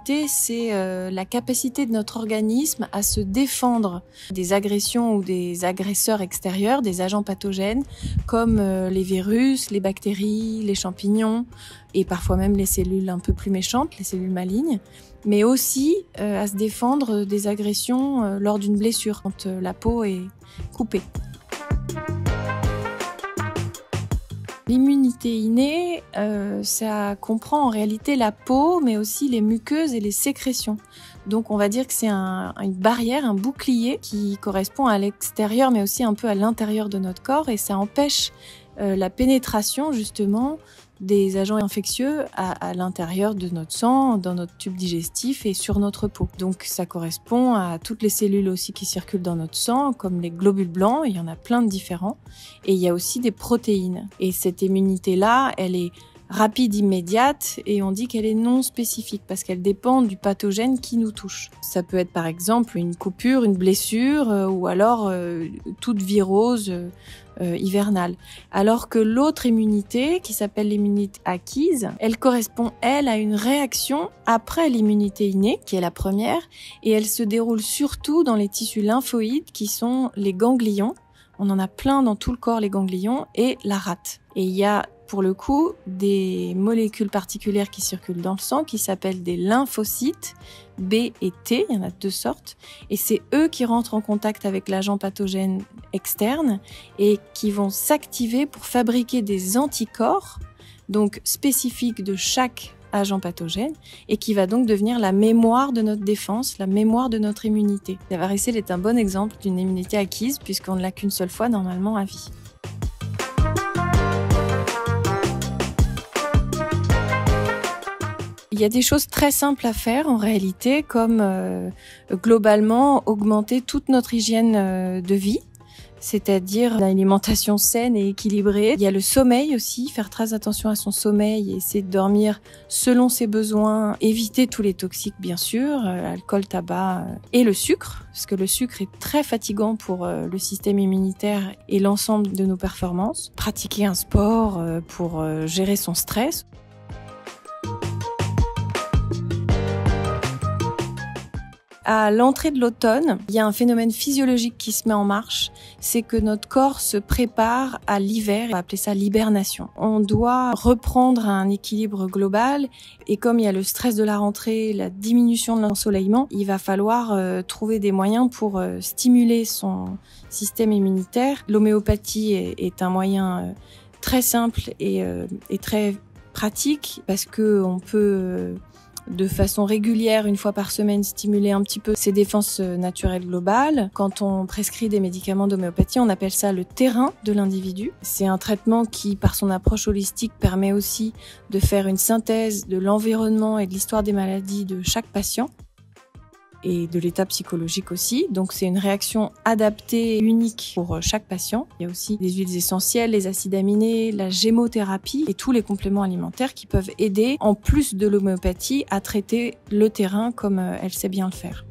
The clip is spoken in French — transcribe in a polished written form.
l'immunité, c'est la capacité de notre organisme à se défendre des agressions ou des agresseurs extérieurs, des agents pathogènes, comme les virus, les bactéries, les champignons, et parfois même les cellules un peu plus méchantes, les cellules malignes, mais aussi à se défendre des agressions lors d'une blessure, quand la peau est coupée. L'immunité innée, ça comprend en réalité la peau, mais aussi les muqueuses et les sécrétions. Donc on va dire que c'est une barrière, un bouclier qui correspond à l'extérieur, mais aussi un peu à l'intérieur de notre corps, et ça empêche la pénétration justement des agents infectieux à l'intérieur de notre sang, dans notre tube digestif et sur notre peau. Donc ça correspond à toutes les cellules aussi qui circulent dans notre sang, comme les globules blancs, il y en a plein de différents, et il y a aussi des protéines. Et cette immunité-là, elle est rapide, immédiate, et on dit qu'elle est non spécifique parce qu'elle dépend du pathogène qui nous touche. Ça peut être par exemple une coupure, une blessure, ou alors toute virose hivernale. Alors que l'autre immunité, qui s'appelle l'immunité acquise, elle correspond, elle, à une réaction après l'immunité innée, qui est la première, et elle se déroule surtout dans les tissus lymphoïdes, qui sont les ganglions. On en a plein dans tout le corps, les ganglions, et la rate. Et il y a pour le coup des molécules particulières qui circulent dans le sang qui s'appellent des lymphocytes B et T, il y en a 2 sortes, et c'est eux qui rentrent en contact avec l'agent pathogène externe et qui vont s'activer pour fabriquer des anticorps, donc spécifiques de chaque agent pathogène, et qui va donc devenir la mémoire de notre défense, la mémoire de notre immunité. La varicelle est un bon exemple d'une immunité acquise puisqu'on ne l'a qu'une seule fois normalement à vie. Il y a des choses très simples à faire en réalité, comme globalement augmenter toute notre hygiène de vie, c'est-à-dire une alimentation saine et équilibrée. Il y a le sommeil aussi, faire très attention à son sommeil et essayer de dormir selon ses besoins, éviter tous les toxiques bien sûr, alcool, tabac et le sucre, parce que le sucre est très fatigant pour le système immunitaire et l'ensemble de nos performances. Pratiquer un sport pour gérer son stress. À l'entrée de l'automne, il y a un phénomène physiologique qui se met en marche, c'est que notre corps se prépare à l'hiver, on va appeler ça l'hibernation. On doit reprendre un équilibre global et comme il y a le stress de la rentrée, la diminution de l'ensoleillement, il va falloir trouver des moyens pour stimuler son système immunitaire. L'homéopathie est un moyen très simple et très pratique parce que on peut de façon régulière, une fois par semaine, stimuler un petit peu ses défenses naturelles globales. Quand on prescrit des médicaments d'homéopathie, on appelle ça le terrain de l'individu. C'est un traitement qui, par son approche holistique, permet aussi de faire une synthèse de l'environnement et de l'histoire des maladies de chaque patient et de l'état psychologique aussi. Donc c'est une réaction adaptée, unique pour chaque patient. Il y a aussi les huiles essentielles, les acides aminés, la gémothérapie et tous les compléments alimentaires qui peuvent aider, en plus de l'homéopathie, à traiter le terrain comme elle sait bien le faire.